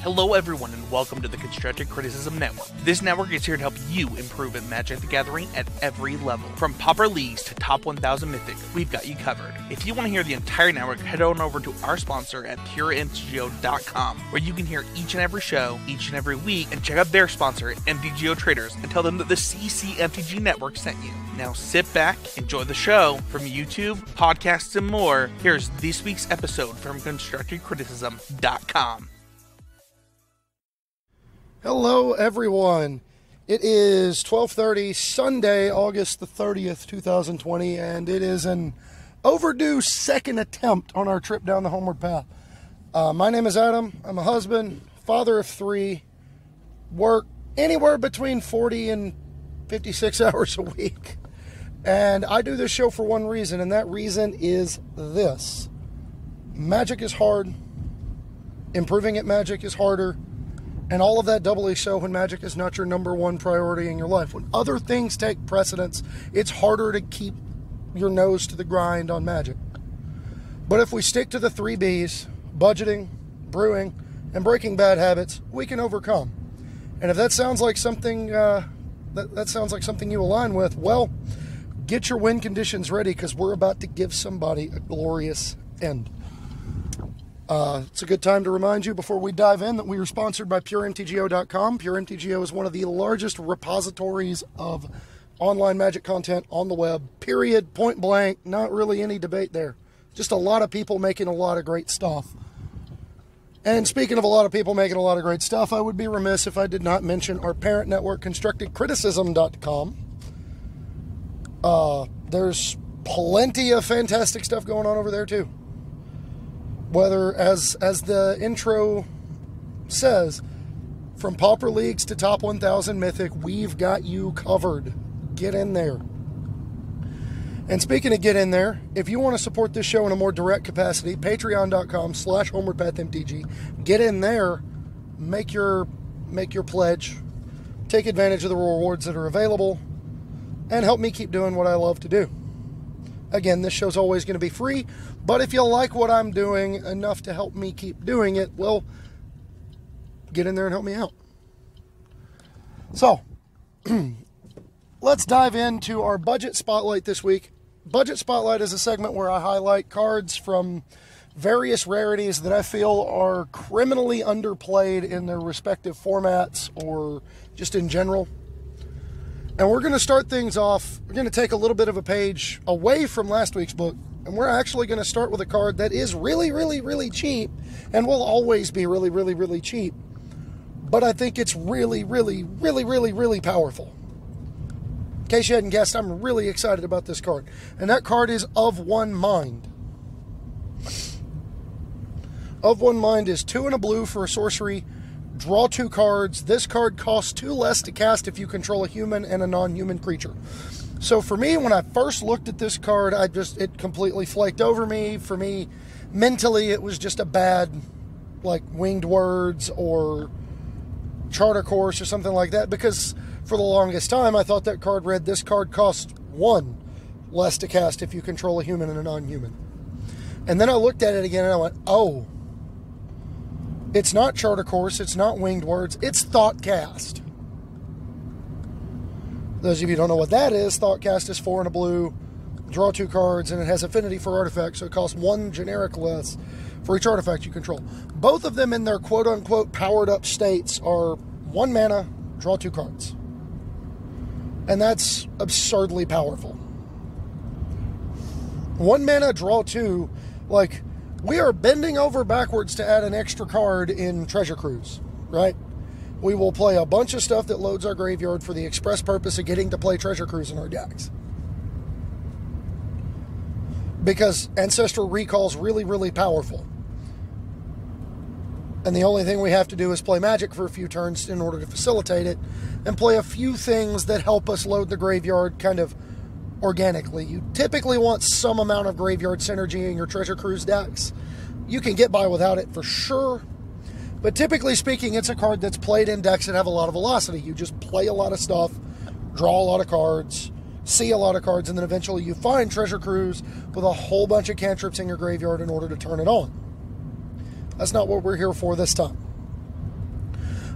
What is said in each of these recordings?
Hello everyone and welcome to the Constructive Criticism Network. This network is here to help you improve at Magic the Gathering at every level. From Pauper Leagues to Top 1000 Mythic, we've got you covered. If you want to hear the entire network, head on over to our sponsor at PureMTGO.com, where you can hear each and every show, each and every week, and check out their sponsor, MTGO Traders, and tell them that the CCMTG Network sent you. Now sit back, enjoy the show. From YouTube, podcasts, and more, here's this week's episode from ConstructiveCriticism.com. Hello everyone, it is 12:30 Sunday, August the 30th, 2020, and it is an overdue second attempt on our trip down the Homeward Path. My name is Adam, I'm a husband, father of three, work anywhere between 40 and 56 hours a week, and I do this show for one reason, and that reason is this: Magic is hard, improving at Magic is harder, and all of that doubly so when Magic is not your number one priority in your life. When other things take precedence, it's harder to keep your nose to the grind on Magic. But if we stick to the 3 B's, budgeting, brewing, and breaking bad habits, we can overcome. And if that sounds like something that sounds like something you align with, well, get your win conditions ready, because we're about to give somebody a glorious end. It's a good time to remind you before we dive in that we are sponsored by PureMTGO.com. PureMTGO is one of the largest repositories of online Magic content on the web, period, point blank, not really any debate there. Just a lot of people making a lot of great stuff. And speaking of a lot of people making a lot of great stuff, I would be remiss if I did not mention our parent network, ConstructiveCriticism.com. There's plenty of fantastic stuff going on over there too. Whether, as the intro says, from Pauper Leagues to Top 1000 Mythic, we've got you covered. Get in there. And speaking of get in there, if you want to support this show in a more direct capacity, patreon.com/HomewardPathMTG. Get in there, make your pledge, take advantage of the rewards that are available, and help me keep doing what I love to do. Again, this show's always going to be free, but if you like what I'm doing enough to help me keep doing it, well, get in there and help me out. So, let's dive into our Budget Spotlight this week. Budget Spotlight is a segment where I highlight cards from various rarities that I feel are criminally underplayed in their respective formats or just in general. And we're going to start things off. We're going to take a little bit of a page away from last week's book, and we're actually going to start with a card that is really, really, really cheap, and will always be really, really, really cheap. But I think it's really, really, really, really, really powerful. In case you hadn't guessed, I'm really excited about this card. And that card is Of One Mind. Of One Mind is 2 and a blue for a sorcery. Draw 2 cards. This card costs 2 less to cast if you control a human and a non-human creature. So for me, when I first looked at this card, it completely flaked over me. For me, mentally, it was just a bad, like, Winged Words or Charter Course or something like that, because for the longest time, I thought that card read, this card costs 1 less to cast if you control a human and a non-human. And then I looked at it again and I went, oh, it's not Charter Course, it's not Winged Words, it's Thoughtcast. Those of you who don't know what that is, Thoughtcast is 4 and a blue, draw 2 cards, and it has affinity for artifacts, so it costs 1 generic less for each artifact you control. Both of them in their quote-unquote powered-up states are 1 mana, draw 2 cards. And that's absurdly powerful. 1 mana, draw 2, like, we are bending over backwards to add an extra card in Treasure Cruise, right? We will play a bunch of stuff that loads our graveyard for the express purpose of getting to play Treasure Cruise in our decks. Because Ancestral Recall's really, really powerful. And the only thing we have to do is play Magic for a few turns in order to facilitate it, and play a few things that help us load the graveyard kind of organically. You typically want some amount of graveyard synergy in your Treasure Cruise decks. You can get by without it for sure, but typically speaking, it's a card that's played in decks that have a lot of velocity. You just play a lot of stuff, draw a lot of cards, see a lot of cards, and then eventually you find Treasure Cruise with a whole bunch of cantrips in your graveyard in order to turn it on. That's not what we're here for this time.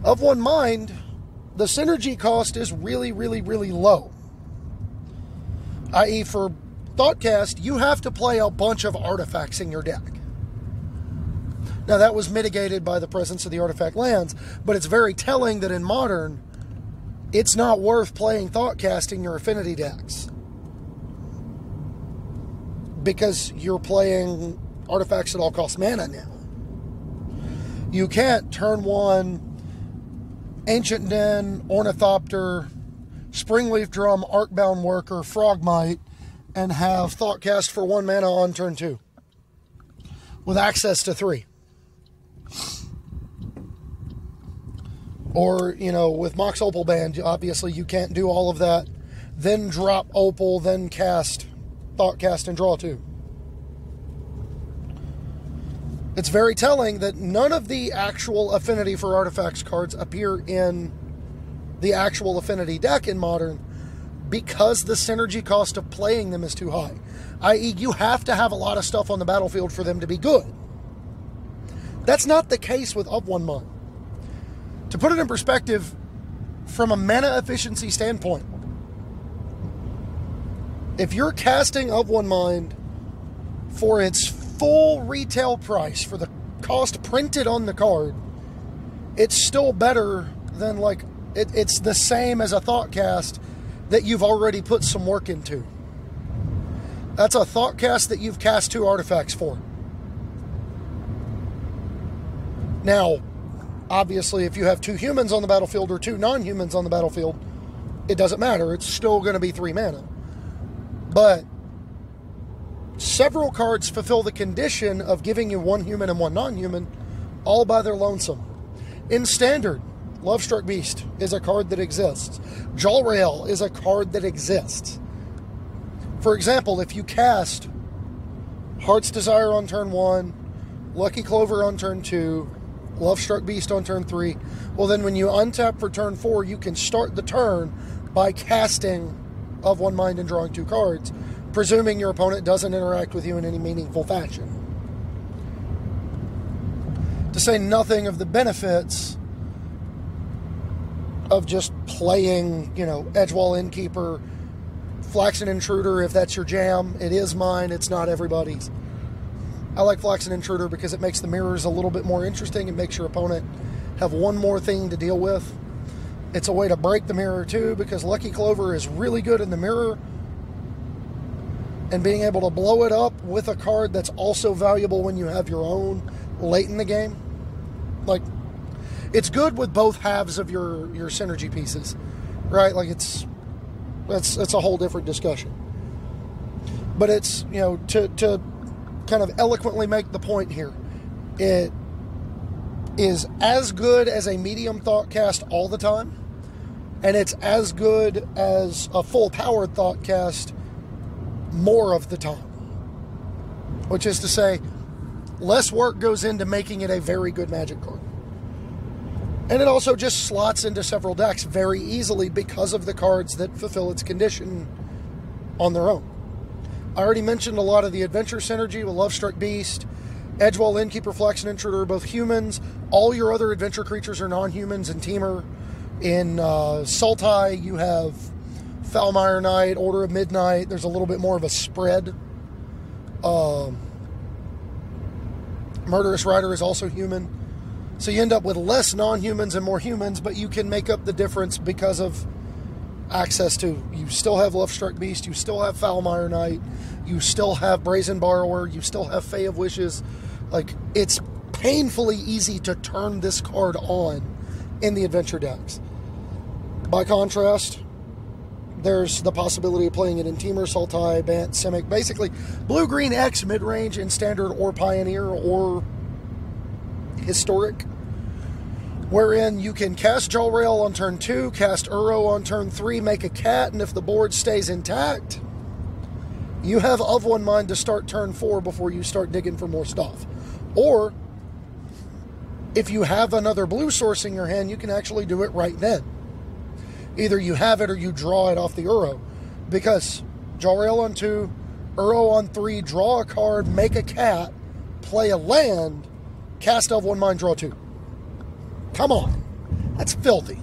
Of One Mind, the synergy cost is really, really, really low. I.e., for Thoughtcast, you have to play a bunch of artifacts in your deck. Now, that was mitigated by the presence of the artifact lands, but it's very telling that in Modern, it's not worth playing Thoughtcast in your affinity decks, because you're playing artifacts that all cost mana now. You can't turn one Ancient Den, Ornithopter, Springleaf Drum, Arcbound Worker, Frogmite, and have Thoughtcast for 1 mana on turn 2 with access to 3. Or, with Mox Opal Band, obviously you can't do all of that, then drop Opal, then cast Thoughtcast and draw 2. It's very telling that none of the actual Affinity for Artifacts cards appear in the actual Affinity deck in Modern because the synergy cost of playing them is too high. I.e., you have to have a lot of stuff on the battlefield for them to be good. That's not the case with Of One Mind. To put it in perspective, from a mana efficiency standpoint, if you're casting Of One Mind for its full retail price, for the cost printed on the card, it's still better than, it's the same as a Thoughtcast that you've already put some work into. That's a Thoughtcast that you've cast 2 artifacts for. Now, obviously, if you have 2 humans on the battlefield or 2 non-humans on the battlefield, it doesn't matter. It's still going to be 3 mana. But several cards fulfill the condition of giving you 1 human and 1 non-human all by their lonesome. In Standard, Lovestruck Beast is a card that exists. Jawrail is a card that exists. For example, if you cast Heart's Desire on turn 1, Lucky Clover on turn 2, Lovestruck Beast on turn 3, well then when you untap for turn 4, you can start the turn by casting Of One Mind and drawing 2 cards, presuming your opponent doesn't interact with you in any meaningful fashion. To say nothing of the benefits of just playing, Edgewall Innkeeper, Flaxen Intruder, if that's your jam. It is mine, it's not everybody's. I like Flaxen Intruder because it makes the mirrors a little bit more interesting. It makes your opponent have one more thing to deal with. It's a way to break the mirror too, because Lucky Clover is really good in the mirror. And being able to blow it up with a card that's also valuable when you have your own late in the game. It's good with both halves of your synergy pieces, right? That's a whole different discussion. But it's, to kind of eloquently make the point here, it is as good as a medium Thoughtcast all the time, and it's as good as a full-powered Thoughtcast more of the time. Which is to say, less work goes into making it a very good Magic card. And it also just slots into several decks very easily because of the cards that fulfill its condition on their own. I already mentioned a lot of the adventure synergy with Lovestruck Beast, Edgewall Innkeeper, Flaxen Intruder are both humans. All your other adventure creatures are non-humans in Temur. In Sultai, you have Foulmire Knight, Order of Midnight. There's a little bit more of a spread. Murderous Rider is also human. So you end up with less non-humans and more humans, but you can make up the difference because of access to, you still have Lovestruck Beast, you still have Foulmire Knight, you still have Brazen Borrower, you still have Fae of Wishes. It's painfully easy to turn this card on in the adventure decks. By contrast, there's the possibility of playing it in Temur, Sultai, Bant, Simic, basically blue-green X mid-range in Standard or Pioneer or Historic, wherein you can cast Jawrail on turn 2, cast Uro on turn 3, make a cat, and if the board stays intact, you have Of One Mind to start turn 4 before you start digging for more stuff. Or, if you have another blue source in your hand, you can actually do it right then. Either you have it or you draw it off the Uro, because Jawrail on 2, Uro on 3, draw a card, make a cat, play a land, cast Of One Mind, draw 2. Come on. That's filthy.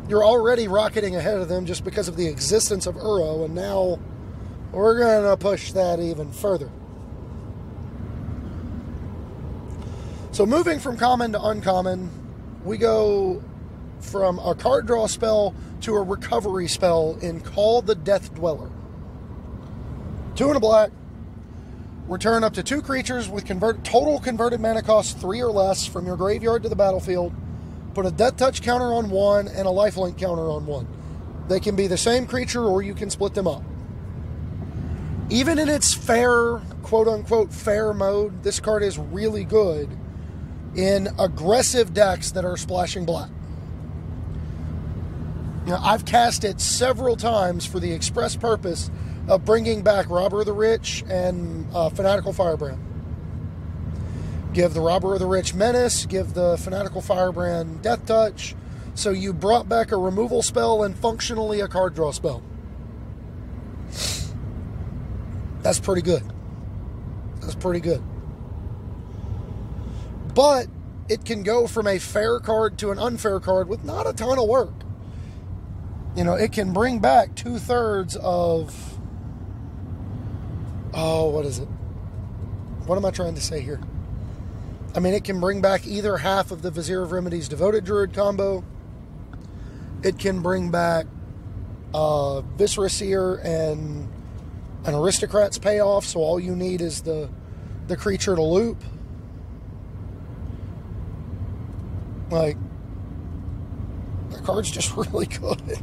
You're already rocketing ahead of them just because of the existence of Uro, and now we're going to push that even further. So moving from common to uncommon, we go from a card draw spell to a recovery spell in Call the Death Dweller. 2 and a black. Return up to 2 creatures with total converted mana cost 3 or less from your graveyard to the battlefield. Put a Death Touch counter on 1 and a lifelink counter on 1. They can be the same creature, or you can split them up. Even in its fair, quote-unquote, fair mode, this card is really good in aggressive decks that are splashing black. Now, I've cast it several times for the express purpose of bringing back Robber of the Rich and Fanatical Firebrand. Give the Robber of the Rich Menace, give the Fanatical Firebrand Death Touch. So you brought back a removal spell and functionally a card draw spell. That's pretty good. That's pretty good. But it can go from a fair card to an unfair card with not a ton of work. You know, it can bring back 2/3 of... Oh, what is it? What am I trying to say here? I mean, it can bring back either half of the Vizier of Remedies Devoted Druid combo. It can bring back Viscera Seer and an Aristocrat's Payoff, so all you need is the creature to loop. Like, the card's just really good.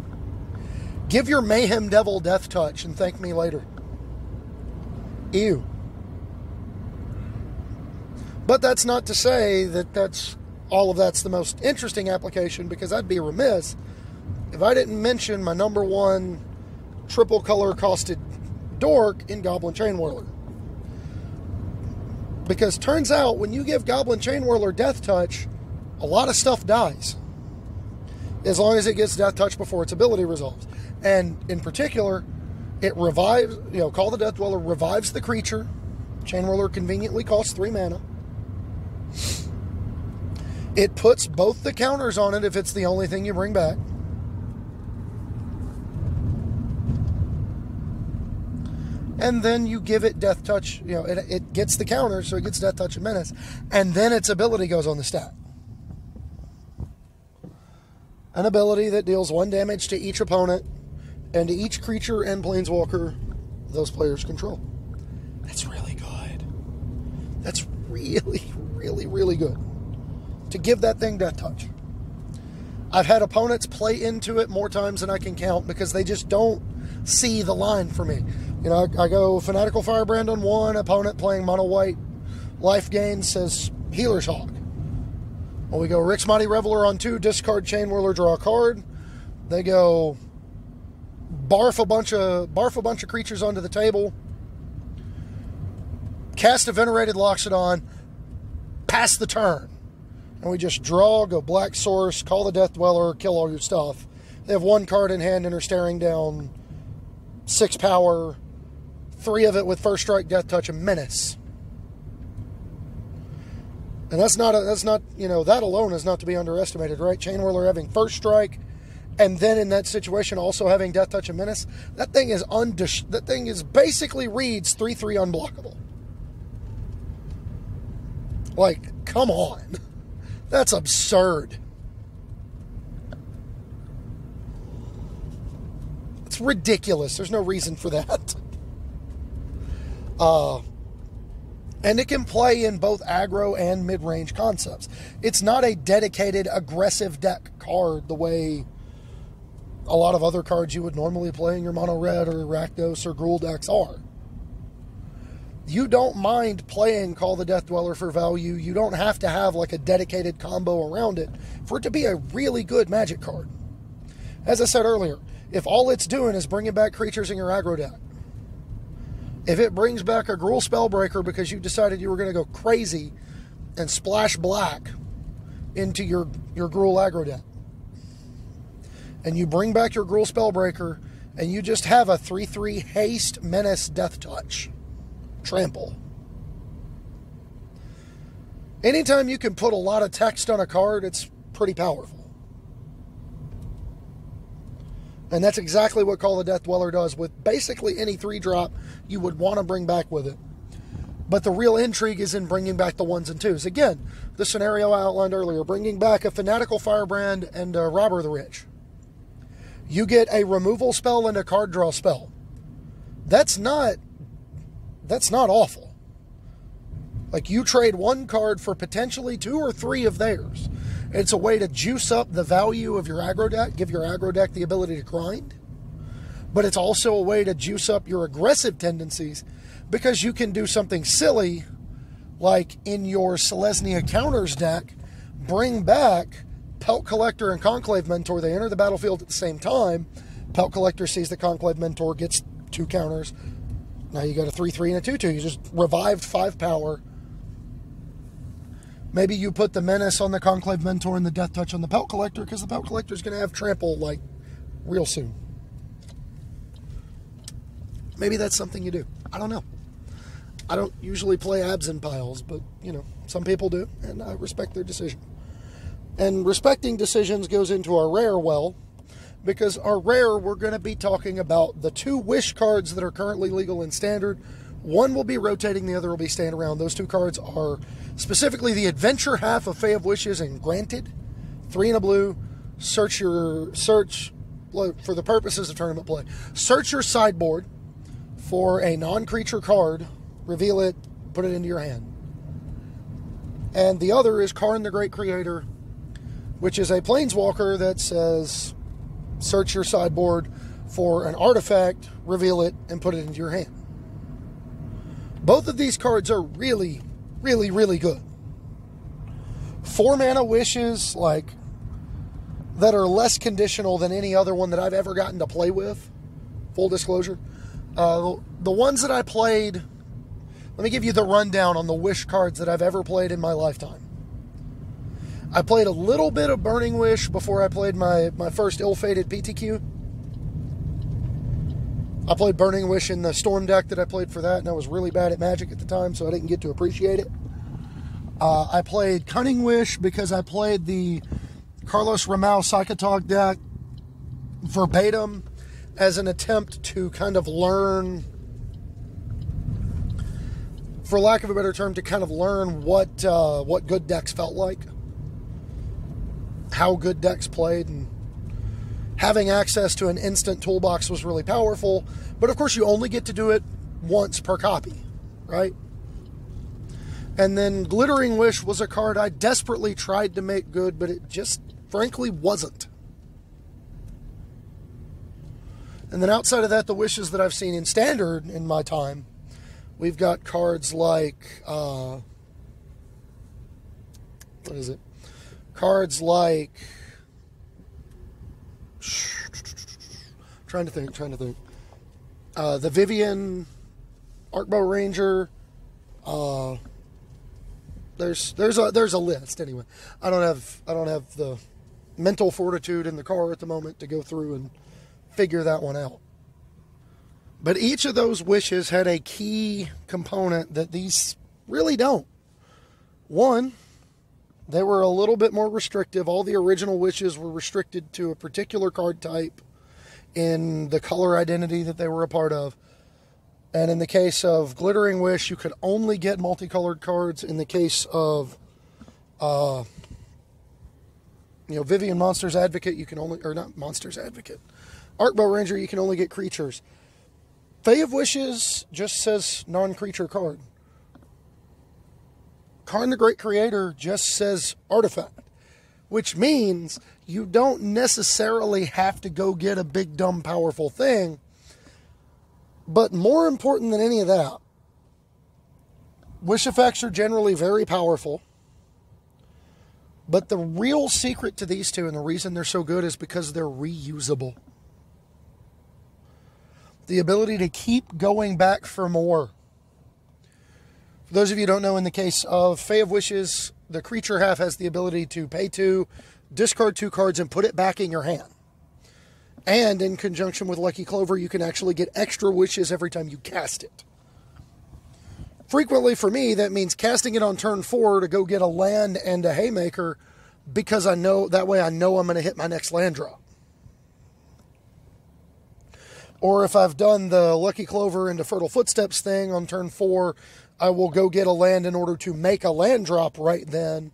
Give your Mayhem Devil Death Touch and thank me later. Ew. But that's not to say that that's the most interesting application, because I'd be remiss if I didn't mention my number 1 triple color costed dork in Goblin Chain Whirler. Because turns out when you give Goblin Chain Whirler Death Touch, a lot of stuff dies. As long as it gets Death Touch before its ability resolves. And in particular, it revives, Call the Death Dweller revives the creature. Chain Whirler conveniently costs 3 mana. It puts both the counters on it if it's the only thing you bring back. And then you give it Death Touch. It gets the counter, so it gets Death Touch and Menace. And then its ability goes on the stack. An ability that deals 1 damage to each opponent and to each creature and planeswalker those players control. That's really good. That's really, really, really good. To give that thing Death Touch. I've had opponents play into it more times than I can count because they just don't see the line for me. I go Fanatical Firebrand on 1, opponent playing mono white life gain says Healer's Hawk. Well, we go Rick's Mighty Reveler on 2, discard Chain Whirler, draw a card. They go barf a bunch of creatures onto the table, cast a Venerated Loxodon, pass the turn. And we just draw, go Black Source, Call the Death Dweller, kill all your stuff. They have 1 card in hand and are staring down 6 power, 3 of it with First Strike, Death Touch, and Menace. And that alone is not to be underestimated, right? Chain Whirler having First Strike, and then in that situation also having Death Touch and Menace. That thing is basically reads 3/3 unblockable. Like, come on. That's absurd. It's ridiculous. There's no reason for that. And it can play in both aggro and mid-range concepts. It's not a dedicated aggressive deck card the way a lot of other cards you would normally play in your mono red or Rakdos or Gruul decks are. You don't mind playing Call the Death Dweller for value. You don't have to have like a dedicated combo around it for it to be a really good Magic card. As I said earlier, if all it's doing is bringing back creatures in your aggro deck, if it brings back a Gruul Spellbreaker because you decided you were going to go crazy and splash black into your Gruul aggro deck, and you bring back your Gruul Spellbreaker and you just have a 3/3 haste, menace, Death Touch, trample. Anytime you can put a lot of text on a card, it's pretty powerful. And that's exactly what Call the Death Dweller does with basically any 3-drop you would want to bring back with it. But the real intrigue is in bringing back the 1s and 2s. Again, the scenario I outlined earlier, bringing back a Fanatical Firebrand and a Robber the Rich. You get a removal spell and a card draw spell. That's not awful. Like, you trade 1 card for potentially 2 or 3 of theirs. It's a way to juice up the value of your aggro deck, give your aggro deck the ability to grind. But it's also a way to juice up your aggressive tendencies, because you can do something silly, like in your Selesnya Counters deck, bring back Pelt Collector and Conclave Mentor. They enter the battlefield at the same time. Pelt Collector sees the Conclave Mentor, gets 2 counters. Now you got a 3/3 and a 2/2. You just revived 5 power. Maybe you put the Menace on the Conclave Mentor and the Death Touch on the Pelt Collector, because the Pelt Collector is going to have Trample, like, real soon. Maybe that's something you do. I don't know. I don't usually play abs in piles, but, you know, some people do, and I respect their decision. And respecting decisions goes into our rare well, because our rare, we're going to be talking about the 2 Wish cards that are currently legal in Standard. One will be rotating, the other will be staying around. Those 2 cards are specifically the Adventure half of Fae of Wishes and Granted. 3 and a blue. Search for the purposes of tournament play. Search your sideboard for a non-creature card, reveal it, put it into your hand. And the other is Karn the Great Creator, which is a Planeswalker that says, search your sideboard for an artifact, reveal it, and put it into your hand. Both of these cards are really, really, really good. 4 mana wishes, like, that are less conditional than any other one that I've ever gotten to play with. Full disclosure. The ones that I played, let me give you the rundown on the Wish cards that I've ever played in my lifetime. I played a little bit of Burning Wish before I played my first ill-fated PTQ. I played Burning Wish in the Storm deck that I played for that, and I was really bad at Magic at the time, so I didn't get to appreciate it. I played Cunning Wish because I played the Carlos Ramau Psychotog deck verbatim as an attempt to kind of learn, for lack of a better term, to kind of learn what good decks felt like, how good decks played, and having access to an instant toolbox was really powerful. But of course, you only get to do it once per copy, right? And then Glittering Wish was a card I desperately tried to make good, but it just frankly wasn't. And then outside of that, the wishes that I've seen in Standard in my time, we've got cards like, what is it? Cards like, trying to think. The Vivian, Arcbow Ranger. There's a list anyway. I don't have the mental fortitude in the car at the moment to go through and figure that one out. But each of those wishes had a key component that these really don't. One, they were a little bit more restrictive. All the original wishes were restricted to a particular card type in the color identity that they were a part of. And in the case of Glittering Wish, you could only get multicolored cards. In the case of, Vivian Monsters Advocate, you can only, or not Monsters Advocate, Arcbow Ranger, you can only get creatures. Fae of Wishes just says non-creature card. Karn the Great Creator just says artifact, which means you don't necessarily have to go get a big, dumb, powerful thing. But more important than any of that, wish effects are generally very powerful. But the real secret to these two, and the reason they're so good, is because they're reusable. The ability to keep going back for more. For those of you who don't know, in the case of Fae of Wishes, the creature half has the ability to pay 2, discard 2 cards, and put it back in your hand. And in conjunction with Lucky Clover, you can actually get extra wishes every time you cast it. Frequently for me, that means casting it on turn 4 to go get a land and a Haymaker, because I know, that way I know I'm going to hit my next land drop. Or if I've done the Lucky Clover into Fertile Footsteps thing on turn 4, I will go get a land in order to make a land drop right then,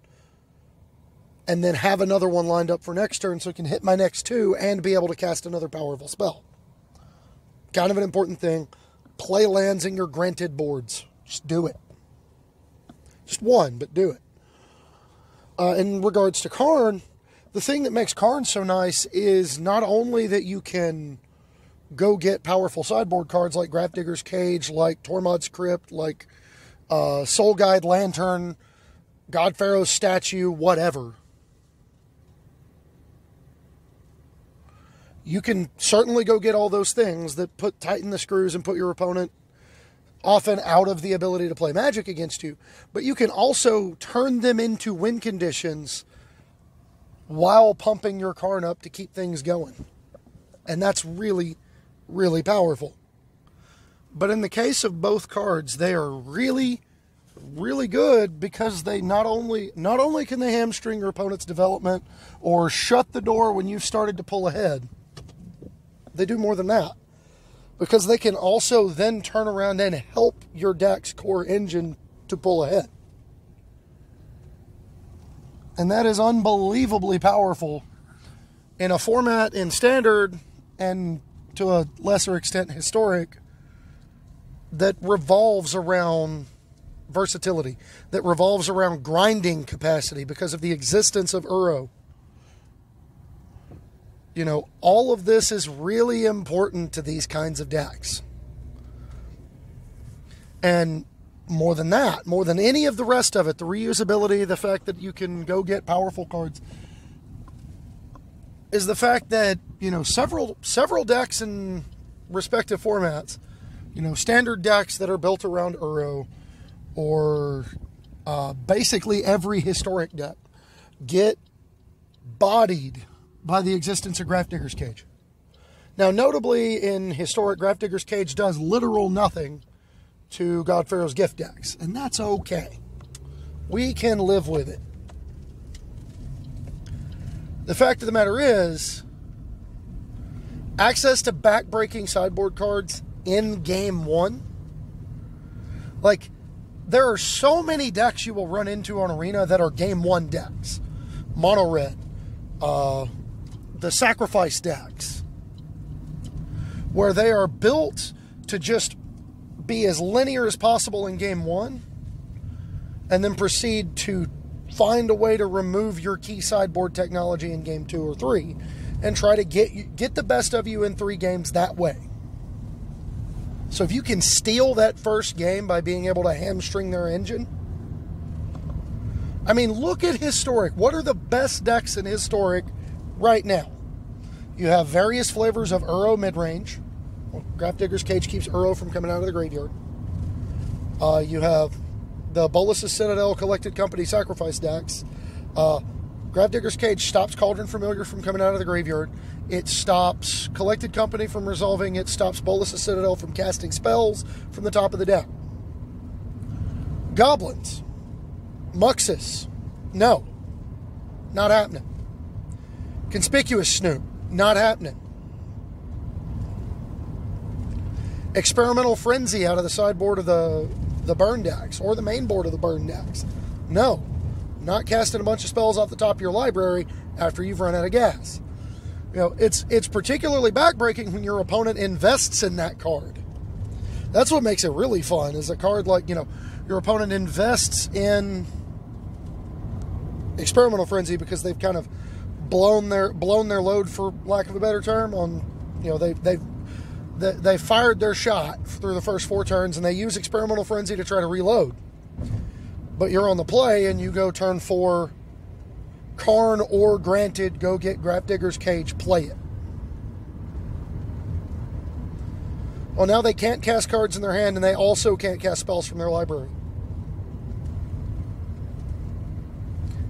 and then have another one lined up for next turn so I can hit my next 2 and be able to cast another powerful spell. Kind of an important thing. Play lands in your granted boards. Just do it. Just one, but do it. In regards to Karn, the thing that makes Karn so nice is not only that you can go get powerful sideboard cards like Grafdigger's Cage, like Tormod's Crypt, like Soul Guide Lantern, God Pharaoh's Statue, whatever. You can certainly go get all those things that tighten the screws and put your opponent often out of the ability to play Magic against you. But you can also turn them into win conditions while pumping your Karn up to keep things going. And that's really, really powerful. But in the case of both cards, they are really, really good because they not only can they hamstring your opponent's development or shut the door when you've started to pull ahead, they do more than that. Because they can also then turn around and help your deck's core engine to pull ahead. And that is unbelievably powerful in a format in Standard and to a lesser extent Historic that revolves around versatility, that revolves around grinding capacity because of the existence of Uro. You know, all of this is really important to these kinds of decks. And more than that, more than any of the rest of it, the reusability, the fact that you can go get powerful cards, is the fact that, you know, several decks in respective formats, you know, Standard decks that are built around Uro, or basically every Historic deck, get bodied by the existence of Grafdigger's Cage. Now, notably in Historic, Grafdigger's Cage does literal nothing to God Pharaoh's Gift decks, and that's okay. We can live with it. The fact of the matter is, access to back-breaking sideboard cards in Game 1, like, there are so many decks you will run into on Arena that are Game 1 decks. Mono Red, the Sacrifice decks, where they are built to just be as linear as possible in Game 1, and then proceed to find a way to remove your key sideboard technology in Game 2 or 3, and try to get the best of you in 3 games that way. So if you can steal that first game by being able to hamstring their engine, I mean, look at Historic. What are the best decks in Historic right now? You have various flavors of Uro midrange. Well, Grafdigger's Cage keeps Uro from coming out of the graveyard. You have the Bolas' Citadel Collected Company Sacrifice decks. Grafdigger's Cage stops Cauldron Familiar from coming out of the graveyard. It stops Collected Company from resolving. It stops Bolas' Citadel from casting spells from the top of the deck. Goblins. Muxus. No. Not happening. Conspicuous Snoop. Not happening. Experimental Frenzy out of the sideboard of the burn decks, or the main board of the burn decks. No. Not casting a bunch of spells off the top of your library after you've run out of gas. You know, it's particularly backbreaking when your opponent invests in that card. That's what makes it really fun, is a card like, you know, your opponent invests in Experimental Frenzy because they've kind of blown their load, for lack of a better term, on, you know, they fired their shot through the first 4 turns, and they use Experimental Frenzy to try to reload. But you're on the play, and you go turn 4, Karn or granted, go get Grafdigger's Cage, play it. Well, now they can't cast cards in their hand, and they also can't cast spells from their library.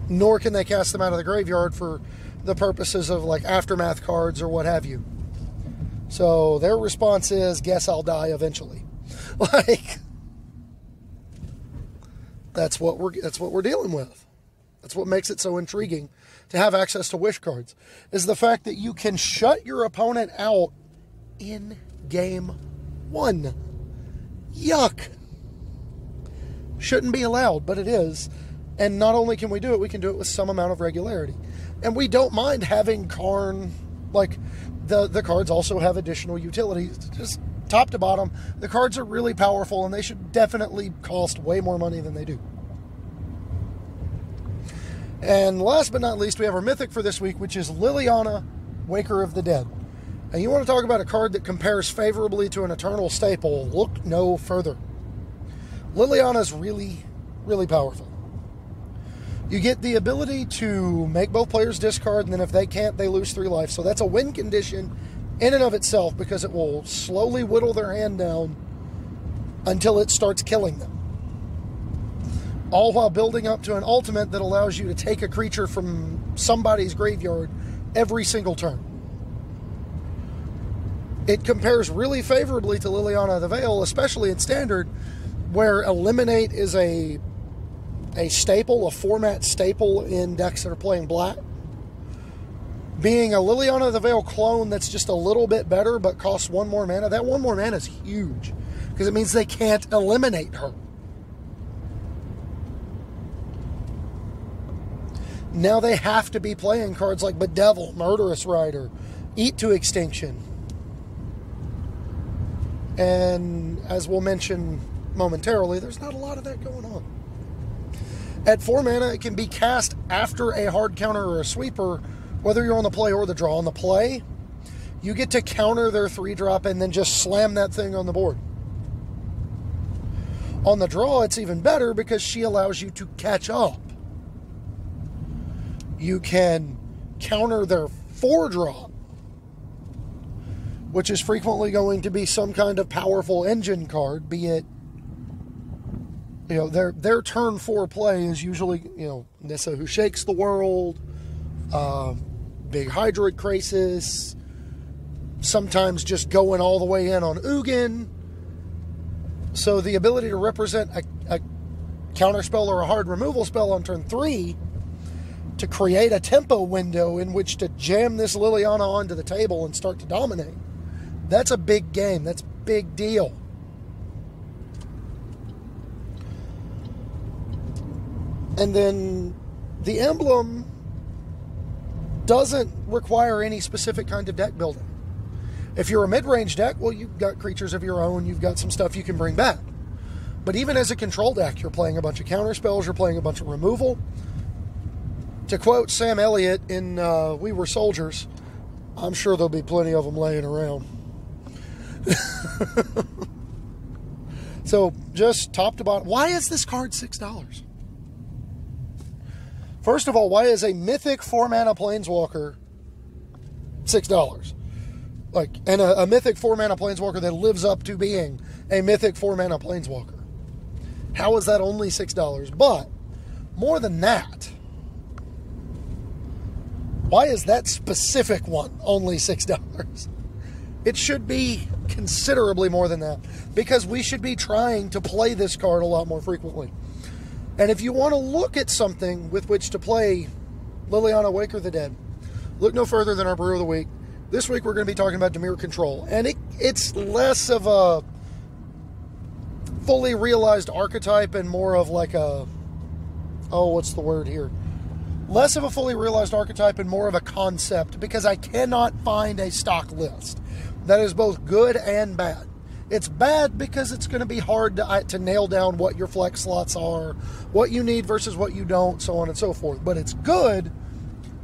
Nor can they cast them out of the graveyard for the purposes of, like, Aftermath cards or what have you. So their response is, guess I'll die eventually. Like, that's what we're dealing with. That's what makes it so intriguing to have access to wish cards, is the fact that you can shut your opponent out in game 1. Yuck. Shouldn't be allowed, but it is. And not only can we do it, we can do it with some amount of regularity. And we don't mind having Karn, like, the cards also have additional utilities. Just top to bottom, the cards are really powerful, and they should definitely cost way more money than they do. And last but not least, we have our mythic for this week, which is Liliana, Waker of the Dead. And you want to talk about a card that compares favorably to an eternal staple, look no further. Liliana is really, really powerful. You get the ability to make both players discard, and then if they can't, they lose 3 life. So that's a win condition in and of itself, because it will slowly whittle their hand down until it starts killing them. All while building up to an ultimate that allows you to take a creature from somebody's graveyard every single turn. It compares really favorably to Liliana the Veil, especially in Standard, where Eliminate is a staple, a format staple in decks that are playing black. Being a Liliana the Veil clone that's just a little bit better but costs 1 more mana, that 1 more mana is huge, because it means they can't eliminate her. Now they have to be playing cards like Bedevil, Murderous Rider, Eat to Extinction. And as we'll mention momentarily, there's not a lot of that going on. At 4 mana, it can be cast after a hard counter or a sweeper, whether you're on the play or the draw. On the play, you get to counter their 3-drop and then just slam that thing on the board. On the draw, it's even better because she allows you to catch up. You can counter their 4-drop, which is frequently going to be some kind of powerful engine card, be it, you know, their turn 4 play is usually, you know, Nissa Who Shakes the World, Big Hydroid Crisis, sometimes just going all the way in on Ugin. So the ability to represent a counter spell or a hard removal spell on turn 3 to create a tempo window in which to jam this Liliana onto the table and start to dominate. That's a big game. That's a big deal. And then the emblem doesn't require any specific kind of deck building. If you're a mid-range deck, well, you've got creatures of your own, you've got some stuff you can bring back. But even as a control deck, you're playing a bunch of counter spells, you're playing a bunch of removal. To quote Sam Elliott in We Were Soldiers, I'm sure there'll be plenty of them laying around. So, just top to bottom, why is this card $6? First of all, why is a mythic 4-mana Planeswalker $6? Like, and a mythic 4-mana Planeswalker that lives up to being a mythic 4-mana Planeswalker. How is that only $6? But, more than that, why is that specific one only $6? It should be considerably more than that, because we should be trying to play this card a lot more frequently. And if you want to look at something with which to play Liliana, Waker of the Dead, look no further than our Brew of the Week. This week we're going to be talking about Dimir Control, and it's less of a fully realized archetype and more of like a, what's the word here? Less of a fully realized archetype and more of a concept, because I cannot find a stock list that is both good and bad. It's bad because it's going to be hard to nail down what your flex slots are, what you need versus what you don't, so on and so forth. But it's good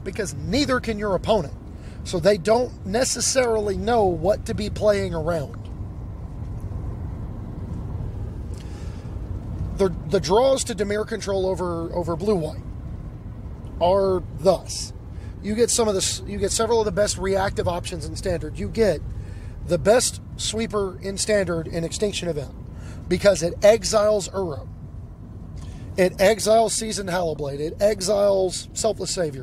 because neither can your opponent. So they don't necessarily know what to be playing around. The draws to Dimir Control over blue-white are thus. You get several of the best reactive options in Standard. You get the best sweeper in Standard in Extinction Event, because it exiles Uro. It exiles Seasoned Hallowblade. It exiles Selfless Savior.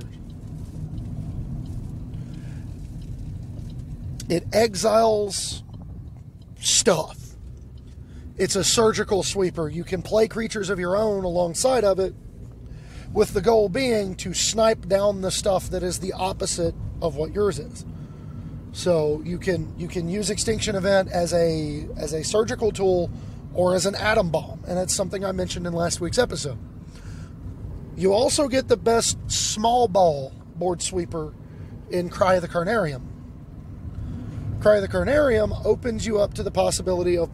It exiles stuff. It's a surgical sweeper. You can play creatures of your own alongside of it, with the goal being to snipe down the stuff that is the opposite of what yours is. So you can use Extinction Event as a surgical tool or as an atom bomb, and that's something I mentioned in last week's episode. You also get the best small ball board sweeper in Cry of the Carnarium. Cry of the Carnarium opens you up to the possibility of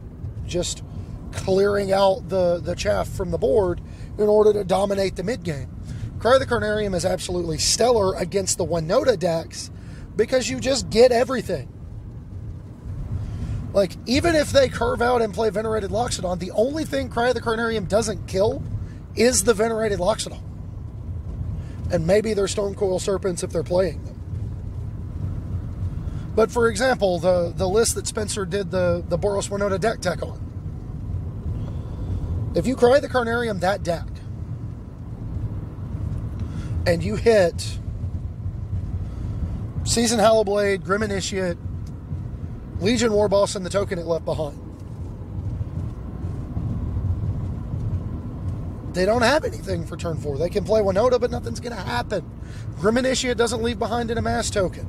just clearing out the chaff from the board in order to dominate the mid-game. Cry of the Carnarium is absolutely stellar against the one-nota decks because you just get everything. Like, even if they curve out and play Venerated Loxodon, the only thing Cry of the Carnarium doesn't kill is the Venerated Loxodon. And maybe their Stonecoil Serpents if they're playing them. But for example, the list that Spencer did the Boros One-Nota deck tech on. If you Cry the Carnarium that deck, and you hit Seasoned Hallowblade, Grim Initiate, Legion Warboss, and the token it left behind, they don't have anything for turn 4. They can play One-Nota, but nothing's going to happen. Grim Initiate doesn't leave behind an amass token.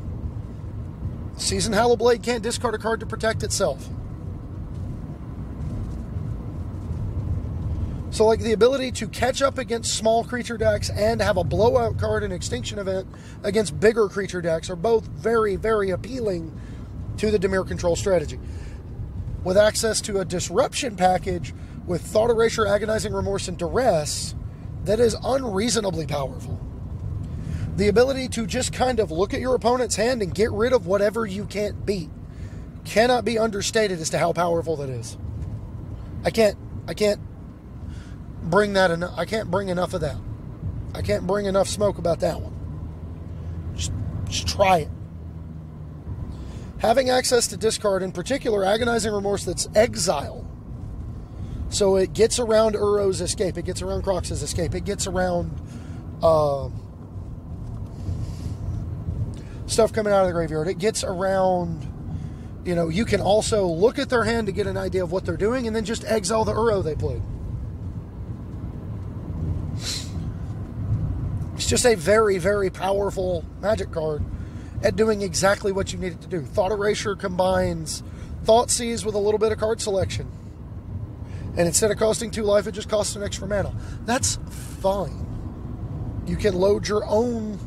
Seasoned Hallowblade can't discard a card to protect itself. So, like, the ability to catch up against small creature decks and have a blowout card in Extinction Event against bigger creature decks are both very, very appealing to the Dimir control strategy. With access to a disruption package with Thought Erasure, Agonizing Remorse, and Duress, that is unreasonably powerful. The ability to just kind of look at your opponent's hand and get rid of whatever you can't beat cannot be understated as to how powerful that is. I can't bring that enough. I can't bring enough of that. I can't bring enough smoke about that one. Just try it. Having access to discard, in particular Agonizing Remorse, that's exile. So it gets around Uro's escape. It gets around Crox's escape. It gets around stuff coming out of the graveyard. It gets around, you can also look at their hand to get an idea of what they're doing and then just exile the Uro they played. It's just a very, very powerful Magic card at doing exactly what you need it to do. Thought Erasure combines Thoughtseize with a little bit of card selection. And instead of costing 2 life, it just costs an extra mana. That's fine. You can load your own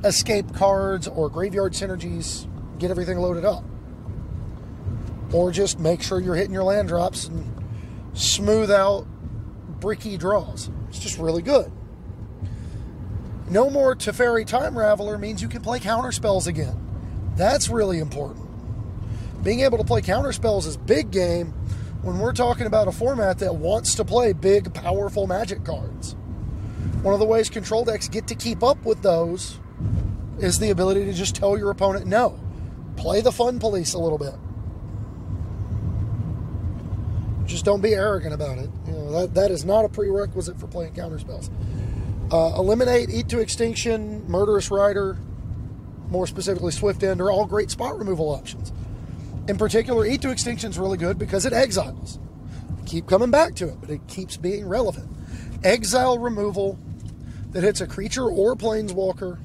escape cards or graveyard synergies, get everything loaded up. Or just make sure you're hitting your land drops and smooth out bricky draws. It's just really good. No more Teferi Time Raveler means you can play counterspells again. That's really important. Being able to play counterspells is big game when we're talking about a format that wants to play big, powerful Magic cards. One of the ways control decks get to keep up with those is the ability to just tell your opponent, no. Play the fun police a little bit. Just don't be arrogant about it. That is not a prerequisite for playing counterspells. Eliminate, Eat to Extinction, Murderous Rider, more specifically Swift End, are all great spot removal options. In particular, Eat to Extinction is really good because it exiles. I keep coming back to it, but it keeps being relevant. Exile removal that hits a creature or planeswalker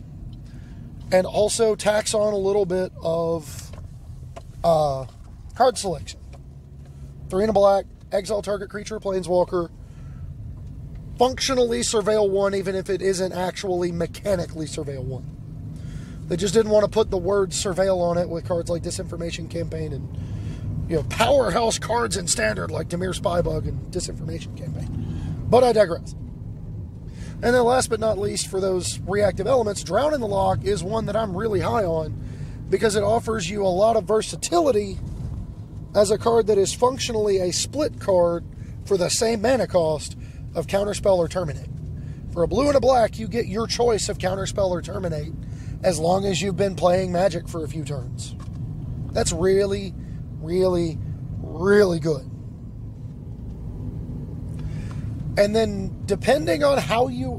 and also tacks on a little bit of card selection. 3 and a black, exile target creature or planeswalker, functionally surveil 1, even if it isn't actually mechanically surveil 1. They just didn't want to put the word surveil on it with cards like Disinformation Campaign and powerhouse cards in Standard like Dimir Spybug and Disinformation Campaign. But I digress. And then last but not least, for those reactive elements, Drown in the Loch is one that I'm really high on because it offers you a lot of versatility as a card that is functionally a split card for the same mana cost of Counterspell or Terminate. For a blue and a black, you get your choice of Counterspell or Terminate as long as you've been playing Magic for a few turns. That's really, really, really good. And then depending on how you,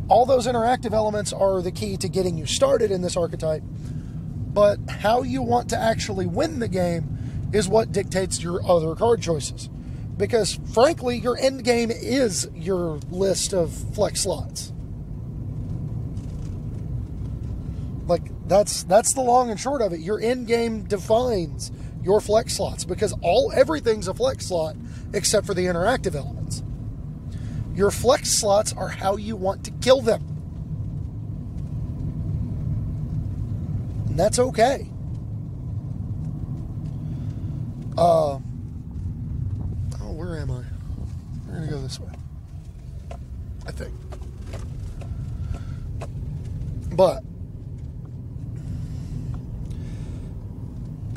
all those interactive elements are the key to getting you started in this archetype, but how you want to actually win the game is what dictates your other card choices. Because, frankly, your end game is your list of flex slots. That's the long and short of it. Your end game defines your flex slots, because everything's a flex slot except for the interactive elements. Your flex slots are how you want to kill them. And that's okay. Where am I? We're going to go this way, I think. But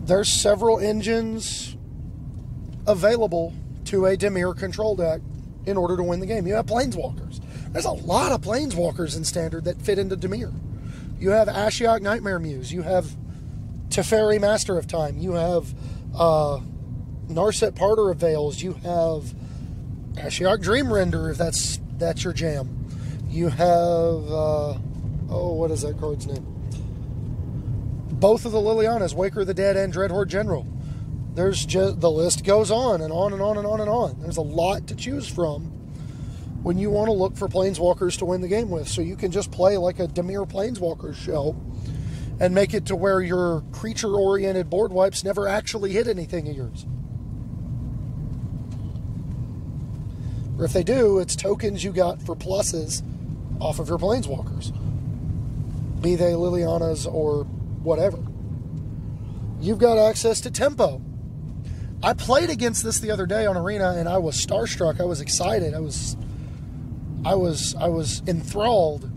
there's several engines available to a Dimir control deck in order to win the game. You have Planeswalkers. There's a lot of Planeswalkers in Standard that fit into Dimir. You have Ashiok Nightmare Muse. You have Teferi Master of Time. You have Narset Parter of Veils. You have Ashiok Dream Render, if that's your jam. You have what is that card's name? Both of the Lilianas, Waker of the Dead and Dreadhorde General. There's just, the list goes on and on and on and on and on. There's a lot to choose from when you want to look for Planeswalkers to win the game with. So you can just play like a Dimir Planeswalker show and make it to where your creature-oriented board wipes never actually hit anything of yours. Or if they do, it's tokens you got for pluses off of your Planeswalkers, be they Lilianas or whatever. You've got access to tempo. I played against this the other day on Arena, and I was starstruck. I was excited. I was enthralled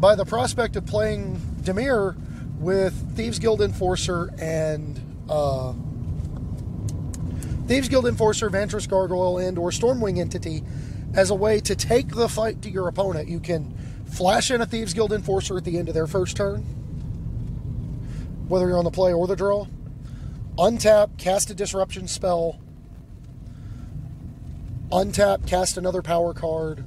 by the prospect of playing Dimir with Thieves Guild Enforcer and Vantress Gargoyle, and or Stormwing Entity as a way to take the fight to your opponent. You can flash in a Thieves Guild Enforcer at the end of their first turn, whether you're on the play or the draw. Untap, cast a disruption spell. Untap, cast another power card.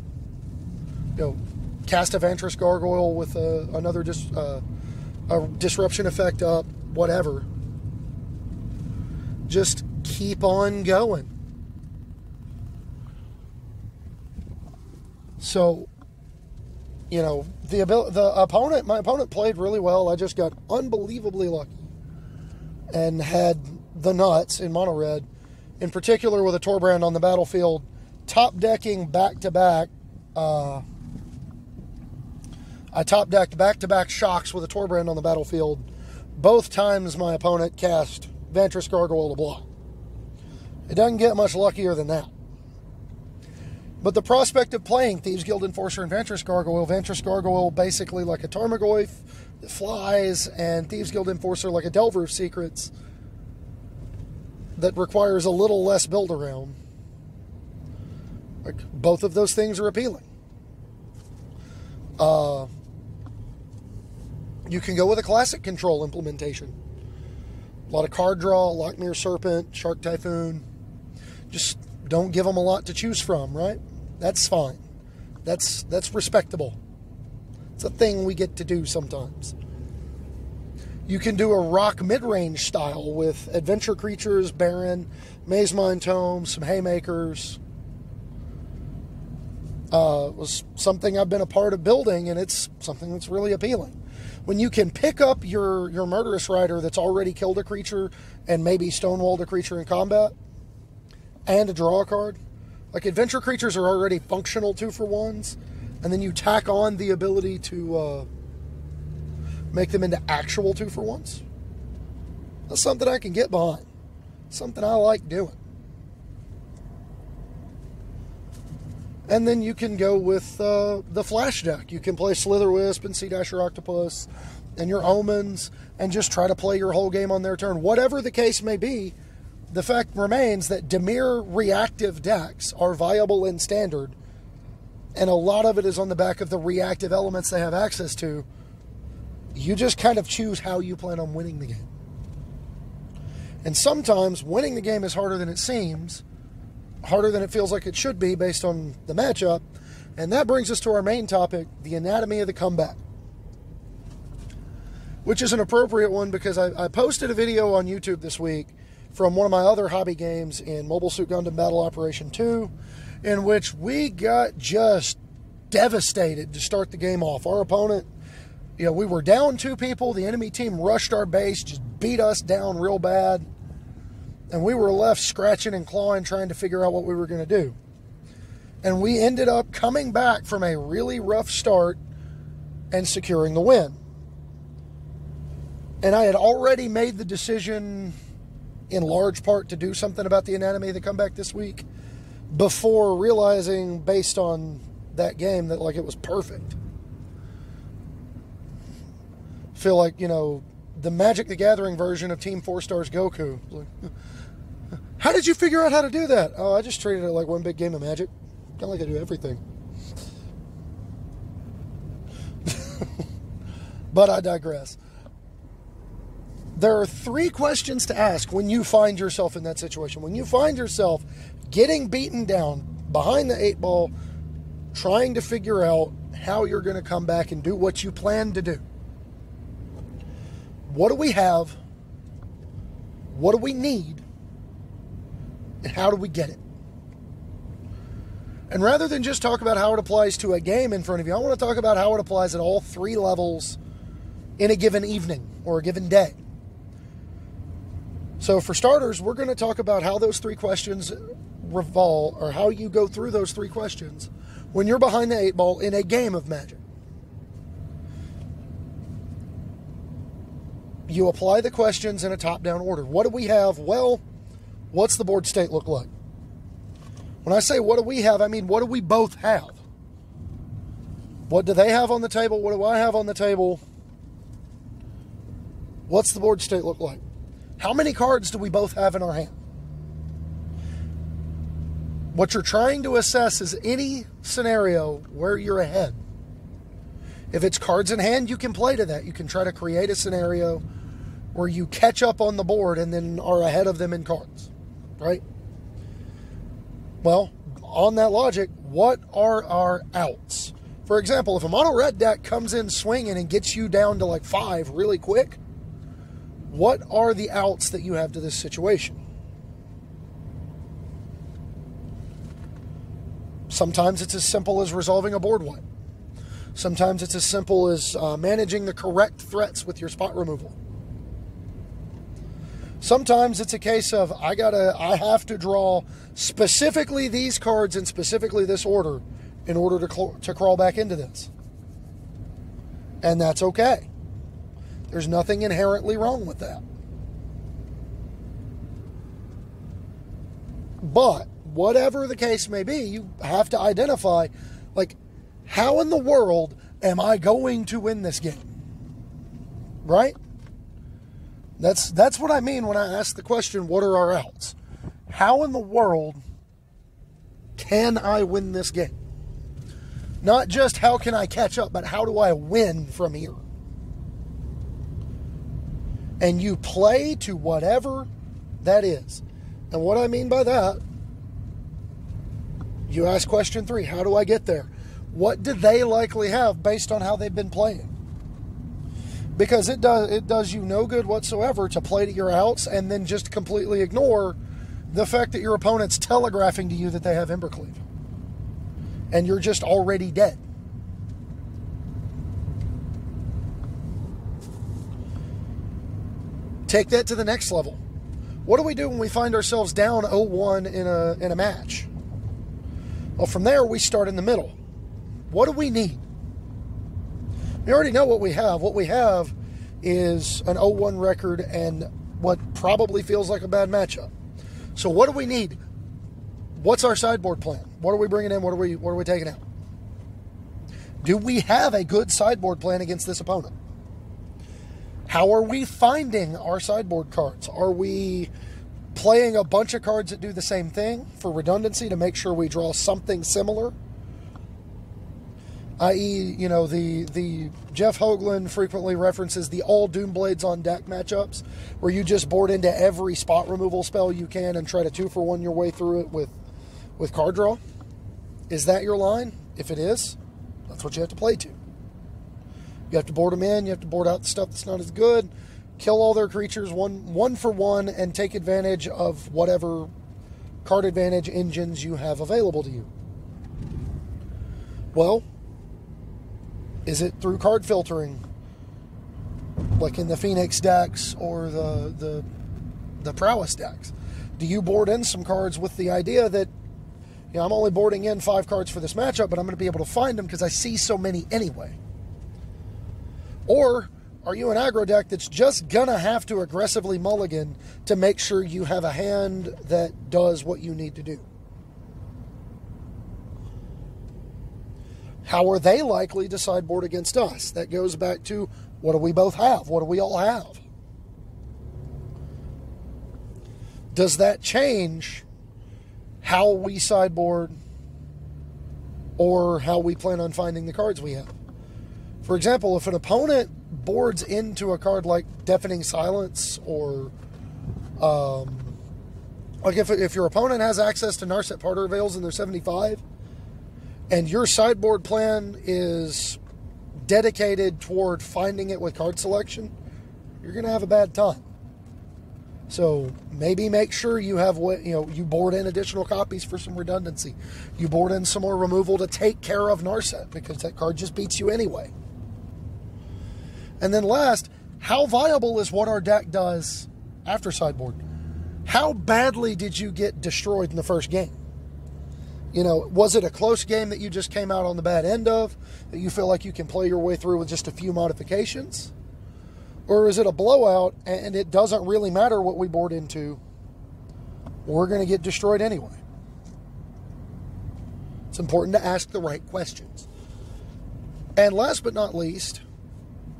Cast a Vantress Gargoyle with another a disruption effect up, whatever. Just keep on going. So, my opponent played really well. I just got unbelievably lucky and had the nuts in mono red, in particular with a Torbrand on the battlefield, top decking back-to-back. I top decked back-to-back shocks with a Torbrand on the battlefield. Both times my opponent cast Vantress Gargoyle to block. It doesn't get much luckier than that. But the prospect of playing Thieves Guild Enforcer and Vantress Gargoyle basically like a Tarmogoyf that flies, and Thieves Guild Enforcer like a Delver of Secrets that requires a little less build around. Like, both of those things are appealing. You can go with a classic control implementation. A lot of card draw, Lochmere Serpent, Shark Typhoon. Just don't give them a lot to choose from, right? That's fine. That's respectable. It's a thing we get to do sometimes. You can do a rock mid-range style with adventure creatures, Baron, Maze Mind Tome, some Haymakers. It was something I've been a part of building, and it's something that's really appealing. When you can pick up your Murderous Rider that's already killed a creature and maybe stonewalled a creature in combat, and draw a card. Like, adventure creatures are already functional 2-for-1s, and then you tack on the ability to make them into actual 2-for-1s. That's something I can get behind. Something I like doing. And then you can go with the Flash deck. You can play Slitherwisp and Sea Dasher Octopus and your Omens and just try to play your whole game on their turn. Whatever the case may be, the fact remains that Dimir reactive decks are viable in Standard, and a lot of it is on the back of the reactive elements they have access to. You just kind of choose how you plan on winning the game. And sometimes winning the game is harder than it seems, harder than it feels like it should be based on the matchup. And that brings us to our main topic, the anatomy of the comeback, which is an appropriate one because I posted a video on YouTube this week from one of my other hobby games in Mobile Suit Gundam Battle Operation 2, in which we got just devastated to start the game off. Our opponent we were down 2 people. The enemy team rushed our base, just beat us down real bad. And we were left scratching and clawing, trying to figure out what we were going to do. And we ended up coming back from a really rough start and securing the win. And I had already made the decision, in large part, to do something about the anatomy of the comeback this week, before realizing, based on that game, that it was perfect. Feel like, the Magic the Gathering version of Team 4 Stars Goku. How did you figure out how to do that? Oh, I just treated it like one big game of Magic. Kind of like I do everything. But I digress. There are 3 questions to ask when you find yourself in that situation. When you find yourself getting beaten down behind the 8 ball, trying to figure out how you're going to come back and do what you plan to do. What do we have? What do we need? And how do we get it? And rather than just talk about how it applies to a game in front of you, I want to talk about how it applies at all 3 levels in a given evening or a given day. So for starters, we're going to talk about how those 3 questions revolve, or how you go through those 3 questions when you're behind the 8 ball in a game of Magic. You apply the questions in a top-down order. What do we have? Well, what's the board state look like? When I say what do we have, I mean what do we both have? What do they have on the table? What do I have on the table? What's the board state look like? How many cards do we both have in our hand? What you're trying to assess is any scenario where you're ahead. If it's cards in hand, you can play to that. You can try to create a scenario where you catch up on the board and then are ahead of them in cards, right? Well, on that logic, what are our outs? For example, if a mono red deck comes in swinging and gets you down to 5 really quick, what are the outs that you have to this situation? Sometimes it's as simple as resolving a board wipe. Sometimes it's as simple as managing the correct threats with your spot removal. Sometimes it's a case of I have to draw specifically these cards in specifically this order in order to crawl back into this. And that's okay. There's nothing inherently wrong with that. But whatever the case may be, you have to identify, how in the world am I going to win this game? Right? That's what I mean when I ask the question, what are our outs? How in the world can I win this game? Not just how can I catch up, but how do I win from here? And you play to whatever that is. And what I mean by that, you ask question 3, how do I get there? What do they likely have based on how they've been playing? Because it does you no good whatsoever to play to your outs and then just completely ignore the fact that your opponent's telegraphing to you that they have Embercleave. And you're just already dead. Take that to the next level. What do we do when we find ourselves down 0-1 in a match? Well, from there, we start in the middle. What do we need? We already know what we have. What we have is an 0-1 record and what probably feels like a bad matchup. So what do we need? What's our sideboard plan? What are we bringing in? What are we taking out? Do we have a good sideboard plan against this opponent? How are we finding our sideboard cards? Are we playing a bunch of cards that do the same thing for redundancy to make sure we draw something similar? I.e., the Jeff Hoagland frequently references the all Doomblades on deck matchups, where you just board into every spot removal spell you can and try to 2-for-1 your way through it with card draw. Is that your line? If it is, that's what you have to play to. You have to board them in, you have to board out the stuff that's not as good, kill all their creatures one for one, and take advantage of whatever card advantage engines you have available to you. Well, is it through card filtering? like in the Phoenix decks or the Prowess decks? Do you board in some cards with the idea that, I'm only boarding in 5 cards for this matchup, but I'm going to be able to find them because I see so many anyway? Or are you an aggro deck that's just going to have to aggressively mulligan to make sure you have a hand that does what you need to do? How are they likely to sideboard against us? That goes back to, what do we both have? What do we all have? Does that change how we sideboard or how we plan on finding the cards we have? For example, if an opponent boards into a card like Deafening Silence, or like if your opponent has access to Narset Parter Veils in their 75, and your sideboard plan is dedicated toward finding it with card selection, you're going to have a bad time. So maybe make sure you have you board in additional copies for some redundancy. You board in some more removal to take care of Narset, because that card just beats you anyway. And then last, how viable is what our deck does after sideboard? How badly did you get destroyed in the first game? Was it a close game that you just came out on the bad end of, that you feel like you can play your way through with just a few modifications? Or is it a blowout and it doesn't really matter what we board into? We're going to get destroyed anyway. It's important to ask the right questions. And last but not least,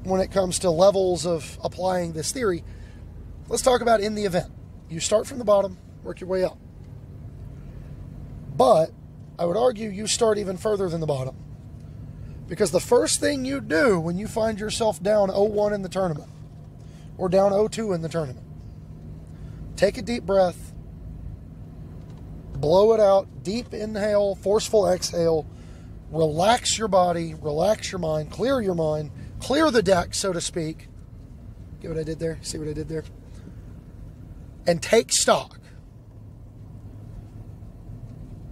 when it comes to levels of applying this theory, let's talk about in the event. You start from the bottom, work your way up. But I would argue you start even further than the bottom. Because the first thing you do when you find yourself down 0-1 in the tournament, or down 0-2 in the tournament, take a deep breath, blow it out, deep inhale, forceful exhale, relax your body, relax your mind, clear the deck, so to speak. Get what I did there? See what I did there? And take stock.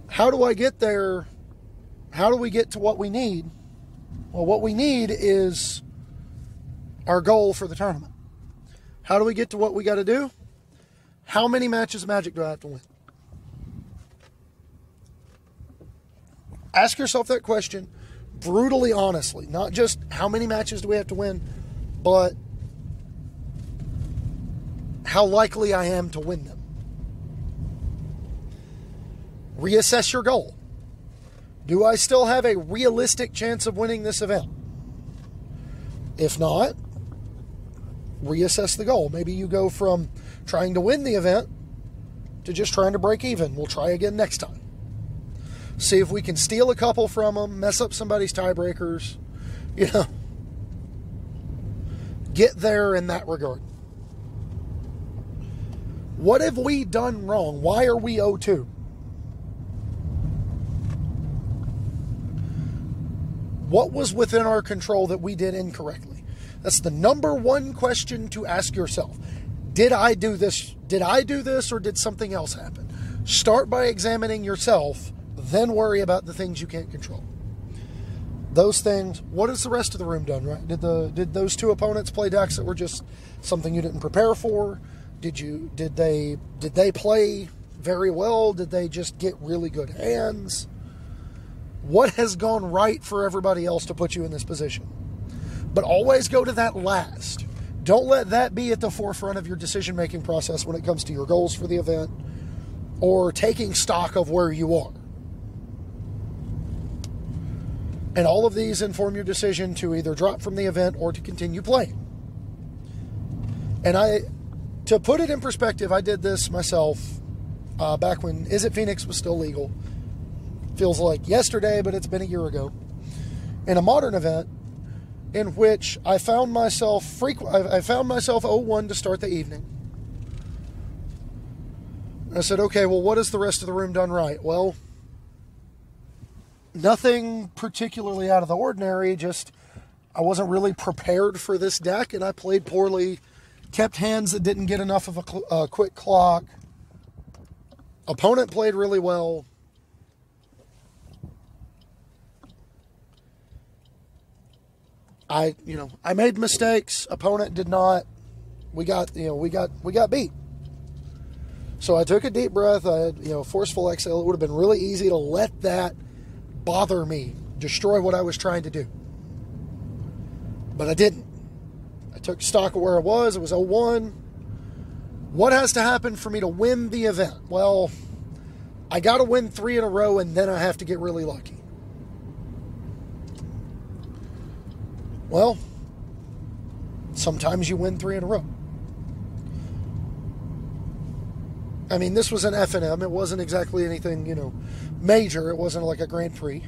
How do I get there? How do we get to what we need? Well, what we need is our goal for the tournament. How do we get to what we got to do? How many matches of Magic do I have to win? Ask yourself that question brutally honestly. Not just how many matches do we have to win, but how likely I am to win them. Reassess your goal. Do I still have a realistic chance of winning this event? If not, reassess the goal. Maybe you go from trying to win the event to just trying to break even. We'll try again next time. See if we can steal a couple from them, mess up somebody's tiebreakers, get there in that regard. What have we done wrong? Why are we 0-2? What was within our control that we did incorrectly? That's the number one question to ask yourself. Did I do this? Did I do this, or did something else happen? Start by examining yourself, then worry about the things you can't control. Those things, what has the rest of the room done, right? Did those two opponents play decks that were just something you didn't prepare for? Did they play very well? Did they just get really good hands? What has gone right for everybody else to put you in this position? But always go to that last. Don't let that be at the forefront of your decision-making process when it comes to your goals for the event or taking stock of where you are. And all of these inform your decision to either drop from the event or to continue playing. And to put it in perspective, I did this myself back when Is It Phoenix was still legal. Feels like yesterday, but it's been a year ago. In a modern event in which I found myself 0-1 to start the evening. I said, okay, well, what has the rest of the room done right? Well, nothing particularly out of the ordinary, just I wasn't really prepared for this deck, and I played poorly, kept hands that didn't get enough of a quick clock. Opponent played really well. I made mistakes. Opponent did not. We got beat. So I took a deep breath. I had, forceful exhale. It would have been really easy to let that bother me, destroy what I was trying to do. But I didn't. I took stock of where I was. It was 0-1. What has to happen for me to win the event? Well, I got to win 3 in a row, and then I have to get really lucky. Well, sometimes you win 3 in a row. I mean, this was an F&M. It wasn't exactly anything, major. It wasn't like a Grand Prix.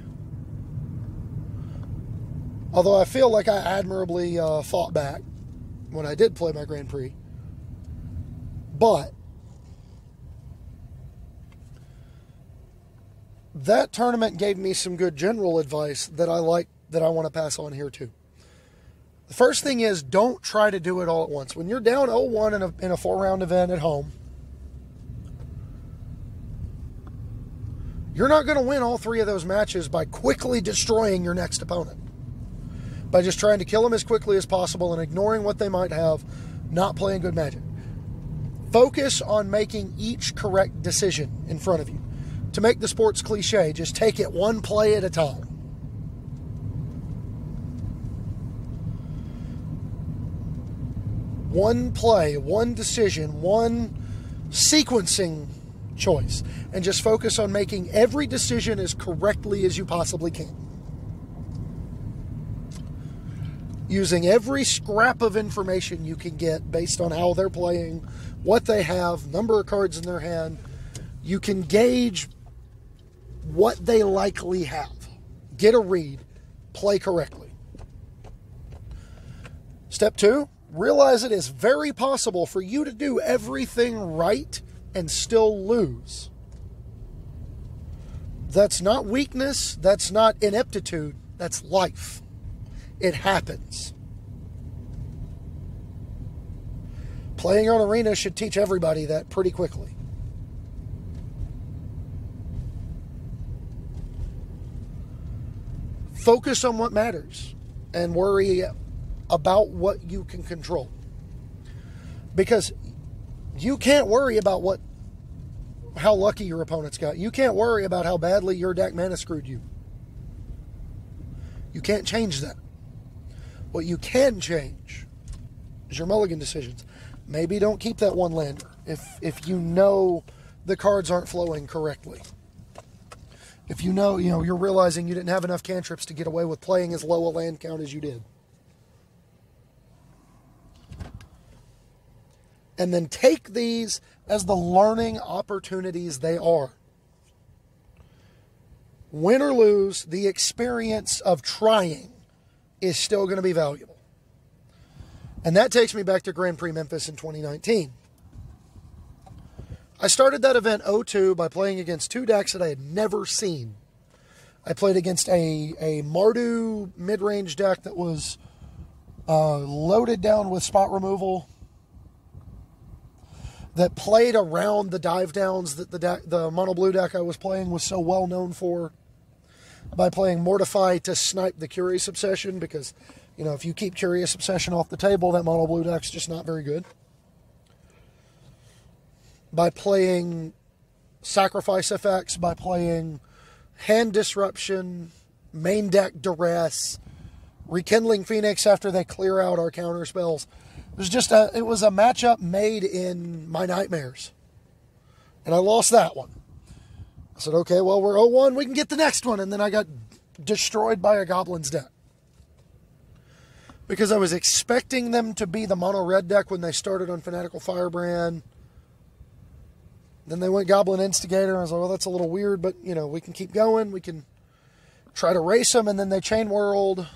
Although I feel like I admirably fought back when I did play my Grand Prix. But that tournament gave me some good general advice that I want to pass on here too. The first thing is, don't try to do it all at once. When you're down 0-1 in a 4-round event at home, you're not going to win all 3 of those matches by quickly destroying your next opponent. By just trying to kill them as quickly as possible and ignoring what they might have, not playing good Magic. Focus on making each correct decision in front of you. To make the sports cliche, just take it one play at a time. One play, one decision, one sequencing choice, and just focus on making every decision as correctly as you possibly can. Using every scrap of information you can get based on how they're playing, what they have, number of cards in their hand, you can gauge what they likely have. Get a read, play correctly. Step 2, realize it is very possible for you to do everything right and still lose. That's not weakness, that's not ineptitude, that's life. It happens. Playing on Arena should teach everybody that pretty quickly. Focus on what matters and worry about what you can control. Because you can't worry about how lucky your opponents got. You can't worry about how badly your deck mana screwed you. You can't change that. What you can change is your mulligan decisions. Maybe don't keep that one lander if you know the cards aren't flowing correctly. If you know, you're realizing you didn't have enough cantrips to get away with playing as low a land count as you did. And then take these as the learning opportunities they are. Win or lose, the experience of trying is still going to be valuable. And that takes me back to Grand Prix Memphis in 2019. I started that event 0-2 by playing against 2 decks that I had never seen. I played against a Mardu mid-range deck that was loaded down with spot removal, that played around the dive downs that the mono blue deck I was playing was so well known for, by playing Mortify to snipe the Curious Obsession, because, if you keep Curious Obsession off the table, that mono blue deck's just not very good. By playing Sacrifice effects, by playing Hand Disruption, main deck Duress, Rekindling Phoenix after they clear out our counter spells. It was a matchup made in my nightmares. And I lost that one. I said, okay, well, we're 0-1, we can get the next one. And then I got destroyed by a Goblin's deck. Because I was expecting them to be the mono red deck when they started on Fanatical Firebrand. Then they went Goblin Instigator, and I was like, well, that's a little weird, but, we can keep going. We can try to race them, and then they Chain World.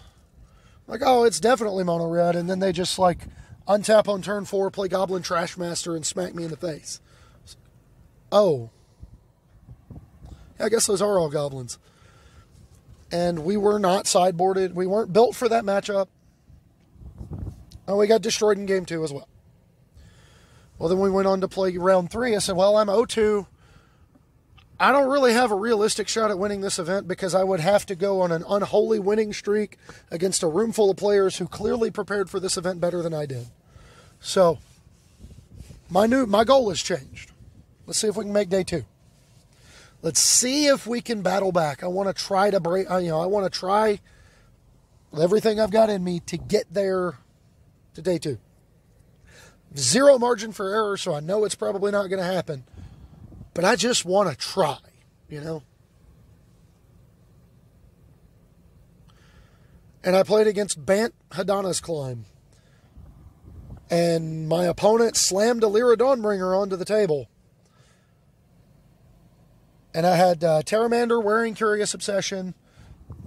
Like, oh, it's definitely mono red, and then they just, untap on turn 4, play Goblin Trashmaster, and smack me in the face. Oh. I guess those are all goblins. And we were not sideboarded. We weren't built for that matchup. And we got destroyed in game 2 as well. Well, then we went on to play round 3. I said, well, I'm 0-2. I don't really have a realistic shot at winning this event because I would have to go on an unholy winning streak against a room full of players who clearly prepared for this event better than I did. So, my goal has changed. Let's see if we can make day 2. Let's see if we can battle back. I want to try to break, I want to try with everything I've got in me to get there to day 2. Zero margin for error, so I know it's probably not going to happen. But I just want to try, And I played against Bant Hadana's Climb. And my opponent slammed a Lyra Dawnbringer onto the table. And I had Terramander wearing Curious Obsession,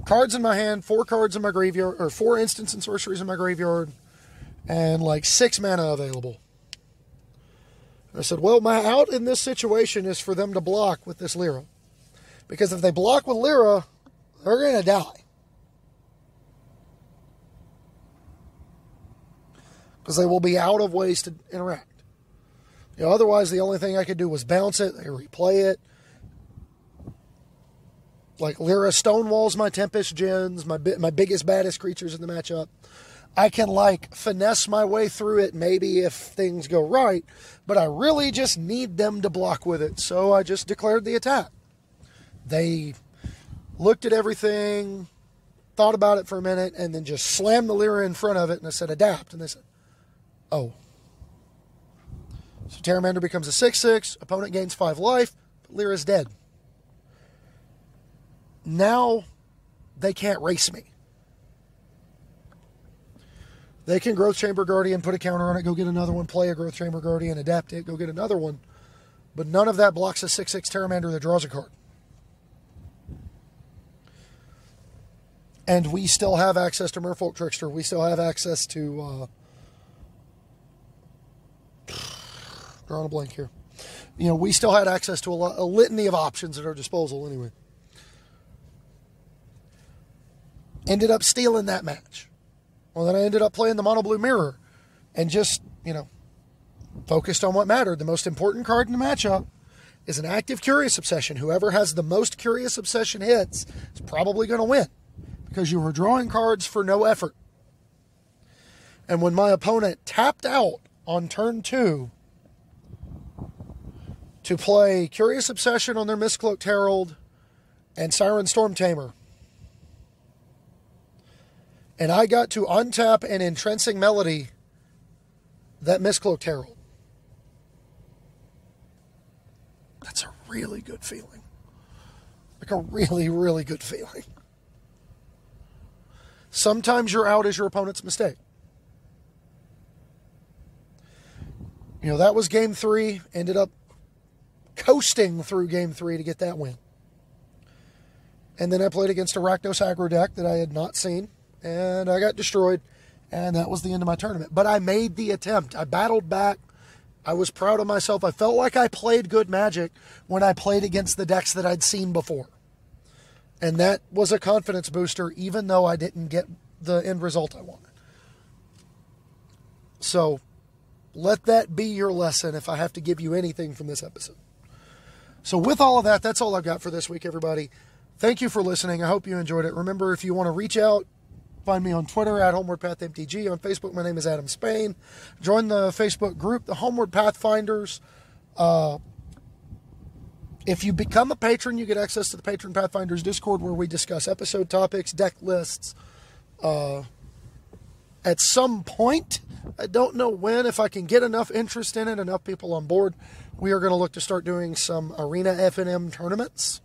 cards in my hand, 4 cards in my graveyard, or 4 instants and sorceries in my graveyard, and like 6 mana available. I said, well, my out in this situation is for them to block with this Lyra. Because if they block with Lyra, they're going to die. Because they will be out of ways to interact. Otherwise, the only thing I could do was bounce it, replay it. Like Lyra stonewalls my Tempest Gens, my biggest, baddest creatures in the matchup. I can finesse my way through it maybe if things go right, but I really just need them to block with it. So I just declared the attack. They looked at everything, thought about it for a minute, and then just slammed the Lyra in front of it, and I said, adapt. And they said, oh. So Terramander becomes a 6/6, opponent gains 5 life, but Lyra's dead. Now they can't race me. They can Growth Chamber Guardian, put a counter on it, go get another one, play a Growth Chamber Guardian, adapt it, go get another one. But none of that blocks a 6/6 Terramander that draws a card. And we still have access to Merfolk Trickster. We still have access to... drawing a blank here. We still had access to a litany of options at our disposal anyway. Ended up stealing that match. Well, then I ended up playing the Mono Blue Mirror and just, focused on what mattered. The most important card in the matchup is an active Curious Obsession. Whoever has the most Curious Obsession hits is probably going to win because you were drawing cards for no effort. And when my opponent tapped out on turn 2 to play Curious Obsession on their Mistcloaked Herald and Siren Storm Tamer, and I got to untap an Entrancing Melody that Mistcloaked Herald. That's a really good feeling. A really, really good feeling. Sometimes your out is your opponent's mistake. That was game 3. Ended up coasting through game 3 to get that win. And then I played against a Rakdos aggro deck that I had not seen. And I got destroyed, and that was the end of my tournament. But I made the attempt. I battled back. I was proud of myself. I felt like I played good Magic when I played against the decks that I'd seen before. And that was a confidence booster, even though I didn't get the end result I wanted. So, let that be your lesson if I have to give you anything from this episode. So with all of that, that's all I've got for this week, everybody. Thank you for listening. I hope you enjoyed it. Remember, if you want to reach out, find me on Twitter at HomewardPathMTG. On Facebook, my name is Adam Spain. Join the Facebook group, the Homeward Pathfinders. If you become a patron, you get access to the Patron Pathfinders Discord where we discuss episode topics, deck lists. At some point, I don't know when, if I can get enough interest in it, enough people on board, we are going to look to start doing some Arena FNM tournaments